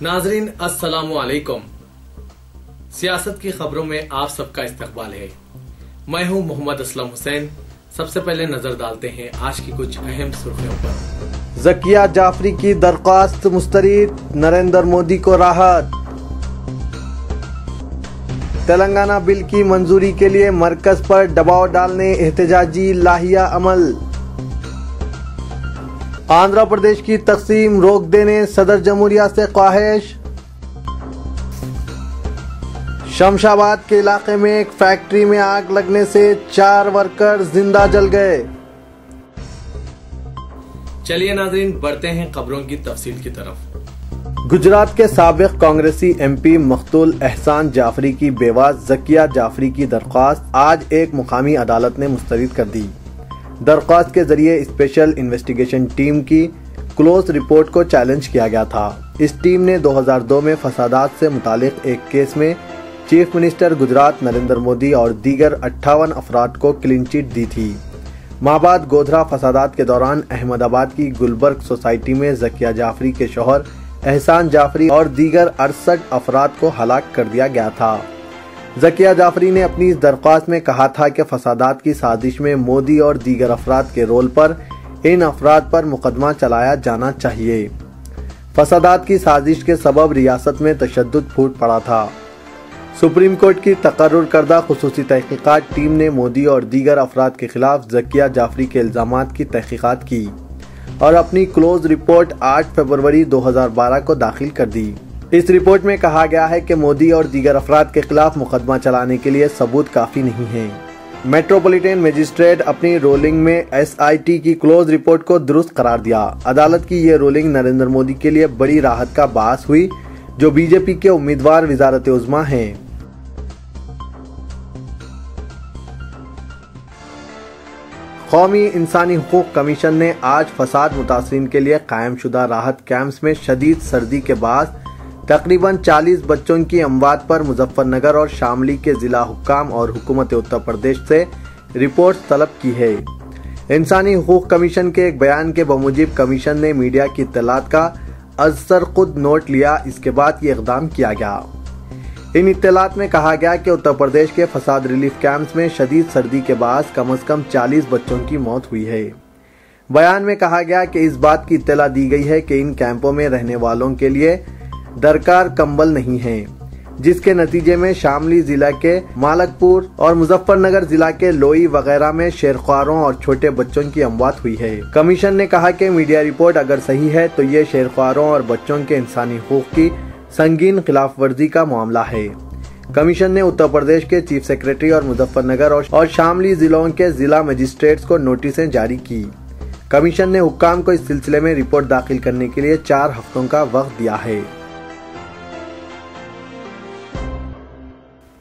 नाजरीन अस्सलामु अलैकुम। सियासत की खबरों में आप सबका इस्तकबाल है। मैं हूं मोहम्मद असलम हुसैन। सबसे पहले नजर डालते हैं आज की कुछ अहम सुर्खियों पर। ज़किया जाफरी की दरख्वास्त मुस्तरद, नरेंद्र मोदी को राहत। तेलंगाना बिल की मंजूरी के लिए मरकज पर दबाव डालने एहतजाजी लाहिया अमल। आंध्र प्रदेश की तकसीम रोक देने सदर जमहूरिया से ख्वाहिश। शमशाबाद के इलाके में एक फैक्ट्री में आग लगने से 4 वर्कर जिंदा जल गए। चलिए नाजरीन बढ़ते हैं खबरों की तफसील की तरफ। गुजरात के साबिक कांग्रेसी एमपी मख्तूल एहसान जाफरी की बेवा ज़किया जाफरी की दरख्वास्त आज एक मुकामी अदालत ने मुस्तरद कर दी। दरख्वास्त के जरिए स्पेशल इन्वेस्टिगेशन टीम की क्लोज रिपोर्ट को चैलेंज किया गया था। इस टीम ने 2002 में फसादात से मुतालिक एक केस में चीफ मिनिस्टर गुजरात नरेंद्र मोदी और दीगर 58 अफराद को क्लीन चिट दी थी। माबाद गोधरा फसादात के दौरान अहमदाबाद की गुलबर्ग सोसाइटी में ज़किया जाफरी के शौहर एहसान जाफरी और दीगर 68 अफराद को हलाक कर दिया गया था। ज़किया जाफरी ने अपनी इस दरख्वास्त में कहा था कि फसादात की साजिश में मोदी और दीगर अफराद के रोल पर इन अफराद पर मुकदमा चलाया जाना चाहिए। फसादात की साजिश के सबब रियासत में तशद्दुद फूट पड़ा था। सुप्रीम कोर्ट की तकर्रुर करदा खुसूसी तहकीकात टीम ने मोदी और दीगर अफराद के खिलाफ ज़किया जाफरी के इल्जामात की तहकीकात की और अपनी क्लोज रिपोर्ट 8 फरवरी 2012 को दाखिल कर दी। इस रिपोर्ट में कहा गया है कि मोदी और दीगर अफराद के खिलाफ मुकदमा चलाने के लिए सबूत काफी नहीं है। मेट्रोपॉलिटन मजिस्ट्रेट अपनी रूलिंग में SIT की क्लोज रिपोर्ट को दुरुस्त करार दिया। अदालत की ये रूलिंग नरेंद्र मोदी के लिए बड़ी राहत का बास हुई, जो बीजेपी के उम्मीदवार वज़ारत उज़्मा हैं। कौमी इंसानी हुकूक कमीशन ने आज फसाद मुतासरीन के लिए कायम शुदा राहत कैंप्स में शदीद सर्दी के बाद तकरीबन 40 बच्चों की अमवात पर मुजफ्फरनगर और शामली के जिला हुक्काम और हुकूमत उत्तर प्रदेश से रिपोर्ट तलब की है। इंसानी हुकूक कमीशन के एक बयान के बमुजिब कमीशन ने मीडिया की इत्तलात का अज़सर खुद नोट लिया। इसके बाद ये इक़दाम किया गया। इन इत्तलात में कहा गया कि उत्तर प्रदेश के फसाद रिलीफ कैंप्स में शदीद सर्दी के बायस कम से कम 40 बच्चों की मौत हुई है। बयान में कहा गया कि इस बात की इत्तला दी गई है कि इन कैंपों में रहने वालों के लिए दरकार कंबल नहीं है, जिसके नतीजे में शामली जिला के मालकपुर और मुजफ्फरनगर जिला के लोई वगैरह में शेरख्वारों और छोटे बच्चों की अमवात हुई है। कमीशन ने कहा कि मीडिया रिपोर्ट अगर सही है तो ये शेरख्वारों और बच्चों के इंसानी हुकूक की संगीन खिलाफ वर्जी का मामला है। कमीशन ने उत्तर प्रदेश के चीफ सेक्रेटरी और मुजफ्फरनगर और शामली जिलों के जिला मजिस्ट्रेट्स को नोटिसें जारी की। कमीशन ने हुक्काम को इस सिलसिले में रिपोर्ट दाखिल करने के लिए 4 हफ्तों का वक्त दिया है।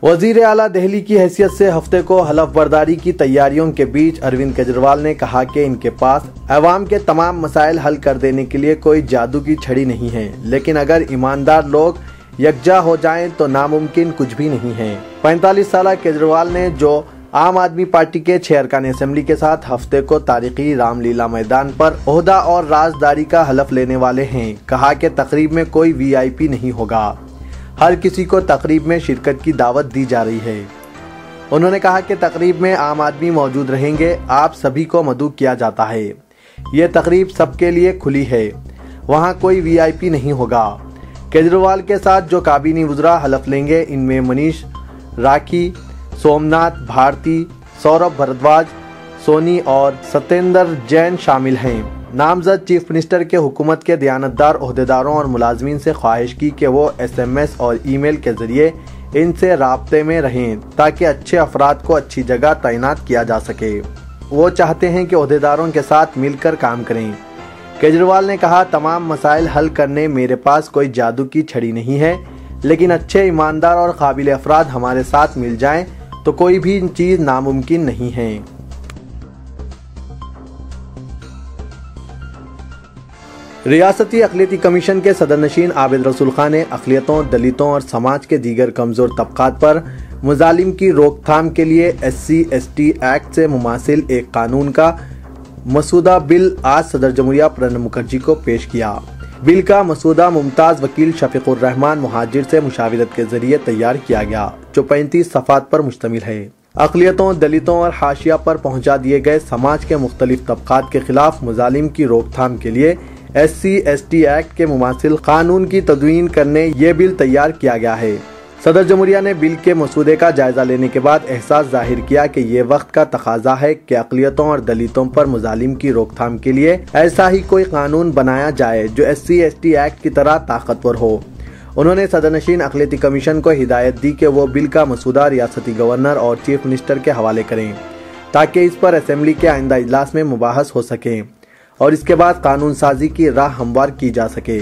वजीर आला दिल्ली की हैसियत से हफ्ते को हलफ बर्दारी की तैयारियों के बीच अरविंद केजरीवाल ने कहा कि इनके पास अवाम के तमाम मसाइल हल कर देने के लिए कोई जादू की छड़ी नहीं है, लेकिन अगर ईमानदार लोग यकजा हो जाएं तो नामुमकिन कुछ भी नहीं है। 45 साल केजरीवाल ने जो आम आदमी पार्टी के 6 अरकान असेंबली के साथ हफ्ते को तारीखी रामलीला मैदान पर ओहदा और राजदारी का हलफ लेने वाले हैं, कहा कि तकरीब में कोई VIP नहीं होगा, हर किसी को तकरीब में शिरकत की दावत दी जा रही है। उन्होंने कहा कि तकरीब में आम आदमी मौजूद रहेंगे, आप सभी को मदऊ किया जाता है। ये तकरीब सबके लिए खुली है, वहाँ कोई VIP नहीं होगा। केजरीवाल के साथ जो काबीनी वुज़रा हलफ लेंगे इनमें मनीष राखी, सोमनाथ भारती, सौरभ भारद्वाज, सोनी और सत्येंद्र जैन शामिल हैं। नामजद चीफ मिनिस्टर के हुकूमत के दयानतदार ओहदेदारों और मुलाजमीन से ख्वाहिश की कि वो SMS और ईमेल के जरिए इनसे राब्ते में रहें ताकि अच्छे अफराद को अच्छी जगह तैनात किया जा सके। वो चाहते हैं कि ओहदेदारों के साथ मिलकर काम करें। केजरीवाल ने कहा, तमाम मसाइल हल करने मेरे पास कोई जादू की छड़ी नहीं है, लेकिन अच्छे ईमानदार और काबिल अफराद हमारे साथ मिल जाएं तो कोई भी चीज़ नामुमकिन नहीं है। रियासती अक़लियती कमीशन के सदरनशीन आबिद रसूल खान ने अक़लियतों, दलितों और समाज के दीगर कमज़ोर तबक़ात पर मुज़ालिम की रोकथाम के लिए SC/ST एक्ट से मुमासिल एक कानून का मसूदा बिल आज सदर जमहूरिया प्रणब मुखर्जी को पेश किया। बिल का मसूदा मुमताज वकील शफीकुर रहमान मुहाजिर से मुशावरत के जरिए तैयार किया गया, जो 35 सफ़ात पर मुश्तमिल है। अक़लियतों, दलितों और हाशिया पर पहुंचा दिए गए समाज के मुख्तलिफ तबकात के खिलाफ मुजालिम की रोकथाम के लिए SC/ST एक्ट के मुमासिल कानून की तदवीन करने ये बिल तैयार किया गया है। सदर जमहूरिया ने बिल के मसूदे का जायजा लेने के बाद एहसास जाहिर किया कि ये वक्त का तकाजा है कि अक़लियतों और दलितों पर मुजालिम की रोकथाम के लिए ऐसा ही कोई कानून बनाया जाए जो SC/ST एक्ट की तरह ताकतवर हो। उन्होंने सदरनशीन अक़लियती कमीशन को हिदायत दी कि वो बिल का मसूदा रियासती गवर्नर और चीफ मिनिस्टर के हवाले करें, ताकि इस पर असेंबली के आइंदा इजलास में मुबाहस हो सके और इसके बाद कानून साजी की राह हमवार की जा सके।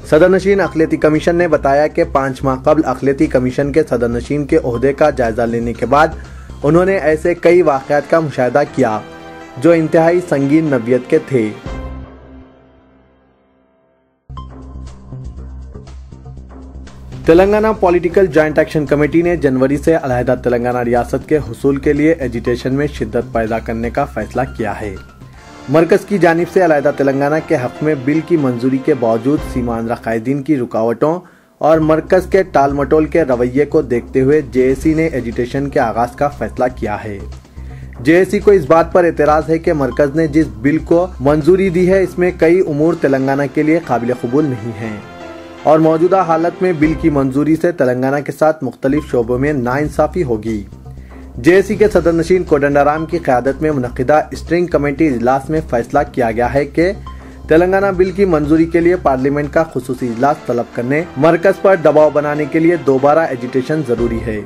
सदरनशीन अक़लियती कमीशन ने बताया कि 5 माह कबल अक़लियती कमीशन के सदरनशीन के ओहदे का जायजा लेने के बाद उन्होंने ऐसे कई वाक़यात का मुशाहिदा किया जो इंतहाई संगीन नौइयत के थे। Telangana political joint action committee ने जनवरी से अलहदा तेलंगाना रियासत के हुसूल के लिए एजिटेशन में शिद्दत पैदा करने का फैसला किया है। मरकज की जानिब से अलहदा तेलंगाना के हक में बिल की मंजूरी के बावजूद सीमांध्रा कायदीन की रुकावटों और मरकज के टाल मटोल के रवैये को देखते हुए JAC ने एजिटेशन के आगाज का फैसला किया है। JAC को इस बात पर एतराज है कि मरकज ने जिस बिल को मंजूरी दी है इसमें कई उमूर तेलंगाना के लिए काबिल कबूल नहीं है और मौजूदा हालत में बिल की मंजूरी से तेलंगाना के साथ मुख्तलिफ शोबों में नाइंसाफी होगी। JAC के सदरनशीन कोदंडाराम की क़यादत में मुनक़िदा स्ट्रिंग कमेटी इजलास में फैसला किया गया है कि तेलंगाना बिल की मंजूरी के लिए पार्लियामेंट का खुसूसी इजलास तलब करने, मरकज पर दबाव बनाने के लिए दोबारा एजिटेशन जरूरी है।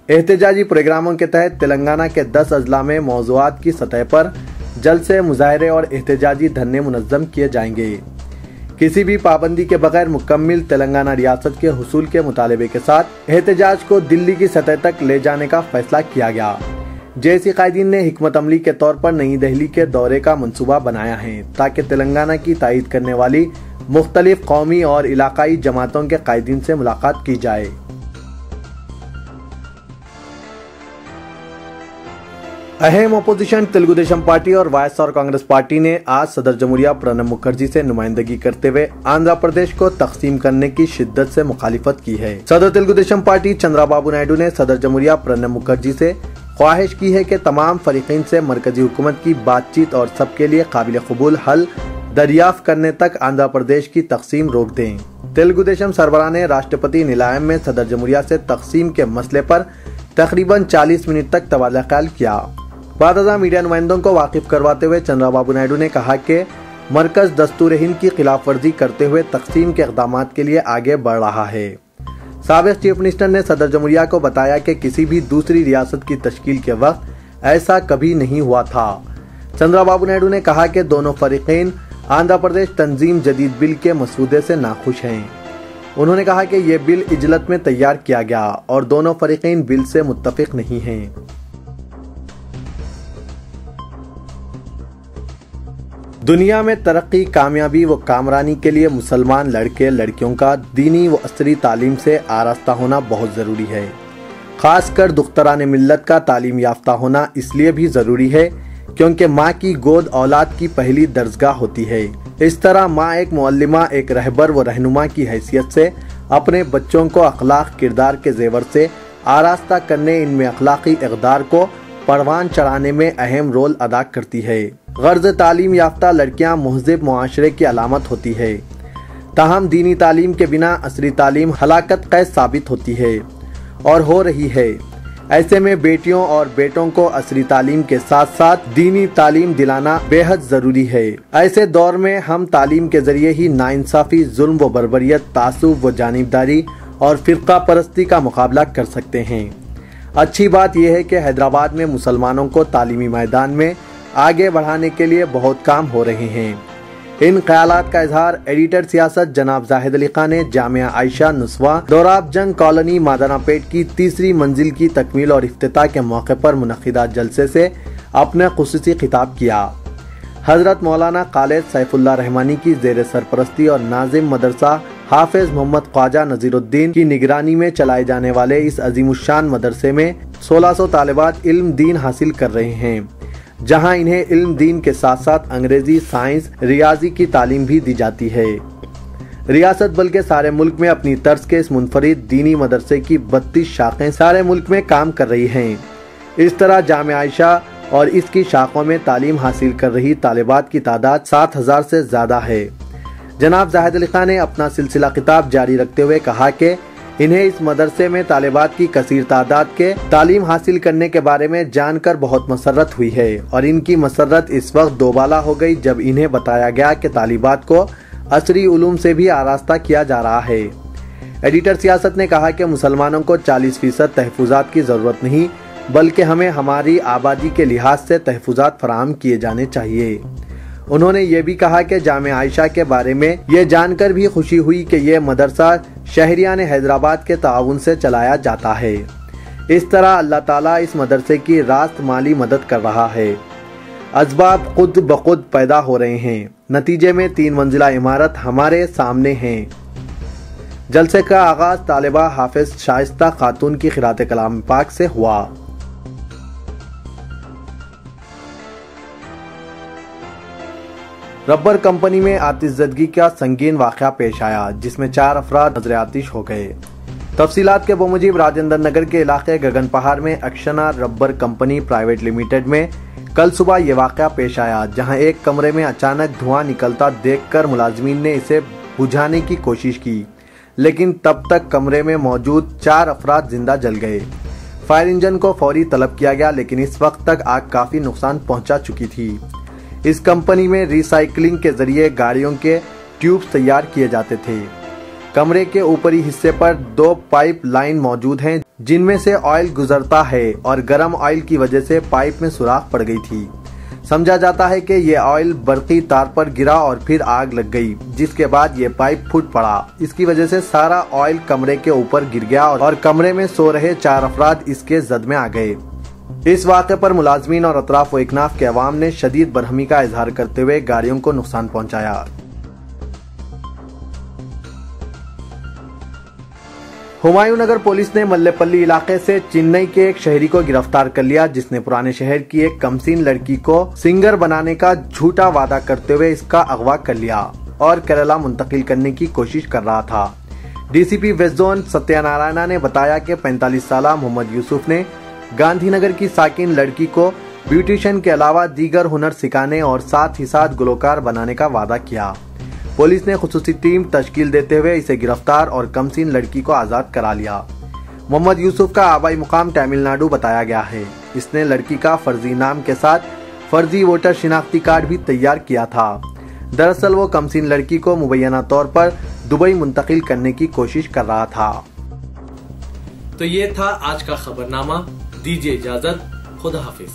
एहतजाजी प्रोग्रामों के तहत तेलंगाना के 10 अजला में मौज़ूआत की सतह पर जलसे, मुजाहरे और एहतजाजी धरने मुनज़्ज़म किए जाएंगे। किसी भी पाबंदी के बगैर मुकम्मिल तेलंगाना रियासत के हुसूल के मुतालबे के साथ एहतजाज को दिल्ली की सतह तक ले जाने का फैसला किया गया। JAC कायदीन ने हिकमत अमली के तौर पर नई दिल्ली के दौरे का मंसूबा बनाया है ताकि तेलंगाना की तायीद करने वाली मुख्तलिफ कौमी और इलाकाई जमातों के कायदीन से मुलाकात की जाए। अहम अपोजिशन तेलुगु देशम पार्टी और YSR कांग्रेस पार्टी ने आज सदर जमहूरिया प्रणब मुखर्जी से नुमाइंदगी करते हुए आंध्र प्रदेश को तकसीम करने की शिद्दत से मुखालिफत की है। सदर तेलुगु देशम पार्टी चंद्राबाबू नायडू ने सदर जमहूरिया प्रणब मुखर्जी से ख्वाहिश की है कि तमाम फरीकीन से मरकजी हुकूमत की बातचीत और सबके लिए काबिल कबूल हल दरियाफ्त करने तक आंध्र प्रदेश की तकसीम रोक दें। तेलुगु देशम सरबराह ने राष्ट्रपति निलायम में सदर जमहूरिया से तकसीम के मसले पर तकरीबन 40 मिनट तक तबादला ख्याल किया। बादशाह मीडिया नुमाइंदों को वाकिफ करवाते हुए चंद्राबाबू नायडू ने कहा कि मरकज दस्तूर हिंद की खिलाफ वर्जी करते हुए तकसीम के इक़दाम के लिए आगे बढ़ रहा है। साबिक़ चीफ मिनिस्टर ने सदर जमहूरिया को बताया कि किसी भी दूसरी रियासत की तश्कील के वक्त ऐसा कभी नहीं हुआ था। चंद्राबाबू नायडू ने कहा कि दोनों फरीकीन आंध्र प्रदेश तंजीम जदीद बिल के मसूदे से नाखुश हैं। उन्होंने कहा कि ये बिल इजलत में तैयार किया गया और दोनों फरीकीन बिल से मुत्तफिक नहीं हैं। दुनिया में तरक्की, कामयाबी व कामरानी के लिए मुसलमान लड़के लड़कियों का दीनी व असरी तालीम से आरास्ता होना बहुत ज़रूरी है। खासकर दुख्तरान मिल्लत का तालीम याफ्ता होना इसलिए भी ज़रूरी है क्योंकि माँ की गोद औलाद की पहली दरजगाह होती है। इस तरह माँ एक मुअल्लिमा, एक रहबर व रहनुमा की हैसियत से अपने बच्चों को अखलाक किरदार के जेवर से आरास्ता करने, इनमें अखलाकी इक़दार को परवान चढ़ाने में अहम रोल अदा करती है। गर्ज तालीम याफ्ता लड़कियां मुहज़्ज़ब मुआशरे की अलामत होती है। ताहम दीनी तालीम के बिना असरी तालीम हलाकत कैद साबित होती है और हो रही है। ऐसे में बेटियों और बेटों को असरी तालीम के साथ साथ दीनी तालीम दिलाना बेहद जरूरी है। ऐसे दौर में हम तालीम के जरिए ही नाइंसाफी, जुल्म व बर्बरियत, तासुब व जानिबदारी और फिरका परस्ती का मुकाबला कर सकते हैं। अच्छी बात यह है कि हैदराबाद में मुसलमानों को तालीमी मैदान में आगे बढ़ाने के लिए बहुत काम हो रहे हैं। इन ख्यालात का इजहार एडिटर सियासत जनाब जाहिद अली खान ने जामिया आयशा नुस्वा दोराब जंग कॉलोनी मादानापेट की तीसरी मंजिल की तकमील और इफ्तिताह के मौके पर मुनक़िदा जलसे से अपने खुसूसी खिताब किया। हजरत मौलाना खालिद सैफुल्लाह रहमानी की ज़ेर सरपरस्ती और नाजिम मदरसा हाफिज मोहम्मद ख्वाजा नज़ीरुद्दीन की निगरानी में चलाए जाने वाले इस अजीमुशान मदरसे में 1600 तालिबात इल्म दीन हासिल कर रहे हैं, जहां इन्हें इल्म दीन के साथ साथ अंग्रेजी, साइंस, रियाजी की तालीम भी दी जाती है। रियासत बल्कि सारे मुल्क में अपनी तर्ज के इस मुनफरिद दीनी मदरसे की 32 शाखें सारे मुल्क में काम कर रही हैं। इस तरह जामे आयशा और इसकी शाखों में तालीम हासिल कर रही तालिबात की तादाद 7000 से ज्यादा है। जनाब जाहिद अली खान ने अपना सिलसिला खिताब जारी रखते हुए कहा कि इन्हें इस मदरसे में तालिबात की कसीर तादाद के तालीम हासिल करने के बारे में जानकर बहुत मसर्रत हुई है और इनकी मसर्रत इस वक्त दोबाला हो गई जब इन्हें बताया गया कि तालिबात को असरी उलूम से भी आरास्ता किया जा रहा है। एडिटर सियासत ने कहा कि मुसलमानों को 40% तहफुजात की जरूरत नहीं बल्कि हमें हमारी आबादी के लिहाज से तहफुजात फराहम किए जाने चाहिए। उन्होंने ये भी कहा कि जामे आयशा के बारे में ये जानकर भी खुशी हुई कि ये मदरसा शहरियान हैदराबाद के ताउन से चलाया जाता है। इस तरह अल्लाह ताला इस मदरसे की रास्त माली मदद कर रहा है। असबाब खुद ब खुद पैदा हो रहे हैं। नतीजे में 3 मंजिला इमारत हमारे सामने है। जलसे का आगाज तालिबा हाफिज शाइस्ता खातून की खिरात कलाम पाक से हुआ। रबर कंपनी में आतिशज़दगी का संगीन वाक़या पेश आया जिसमें 4 अफराद नजर आतिश हो गए। तफसीलात के बमुजीब राजेंद्र नगर के इलाके गगन पहाड़ में अक्षना रबर कंपनी प्राइवेट लिमिटेड में कल सुबह ये वाक़या पेश आया, जहां एक कमरे में अचानक धुआं निकलता देखकर मुलाजमीन ने इसे बुझाने की कोशिश की, लेकिन तब तक कमरे में मौजूद 4 अफराद जिंदा जल गए। फायर इंजन को फौरी तलब किया गया, लेकिन इस वक्त तक आग काफी नुकसान पहुंचा चुकी थी। इस कंपनी में रिसाइकलिंग के जरिए गाड़ियों के ट्यूब्स तैयार किए जाते थे। कमरे के ऊपरी हिस्से पर 2 पाइप लाइन मौजूद हैं जिनमें से ऑयल गुजरता है और गर्म ऑयल की वजह से पाइप में सुराख पड़ गई थी। समझा जाता है कि ये ऑयल बरकी तार पर गिरा और फिर आग लग गई, जिसके बाद ये पाइप फूट पड़ा। इसकी वजह से सारा ऑयल कमरे के ऊपर गिर गया और कमरे में सो रहे 4 अफराद इसके जद में आ गए। इस वाक़े पर मुलाजमीन और अतराफ व इकनाफ के अवाम ने शदीद बरहमी का इजहार करते हुए गाड़ियों को नुकसान पहुंचाया। हुमायूं नगर पुलिस ने मल्लेपल्ली इलाके से चेन्नई के एक शहरी को गिरफ्तार कर लिया, जिसने पुराने शहर की एक कमसीन लड़की को सिंगर बनाने का झूठा वादा करते हुए इसका अगवा कर लिया और केरला मुंतकिल करने की कोशिश कर रहा था। डीसीपी वेस्ट जोन सत्यनारायणा ने बताया कि 45 साला मोहम्मद यूसुफ ने गांधीनगर की साकिन लड़की को ब्यूटिशियन के अलावा दीगर हुनर सिखाने और साथ ही साथ गुलकार बनाने का वादा किया। पुलिस ने खुसूसी टीम तश्कील देते हुए इसे गिरफ्तार और कमसीन लड़की को आजाद करा लिया। मोहम्मद यूसुफ का आबाई मुकाम तमिलनाडु बताया गया है। इसने लड़की का फर्जी नाम के साथ फर्जी वोटर शिनाख्ती कार्ड भी तैयार किया था। दरअसल वो कमसीन लड़की को मुबैना तौर पर दुबई मुंतकिल करने की कोशिश कर रहा था। तो ये था आज का खबरनामा। दीजिए इजाजत। खुदा हाफिज।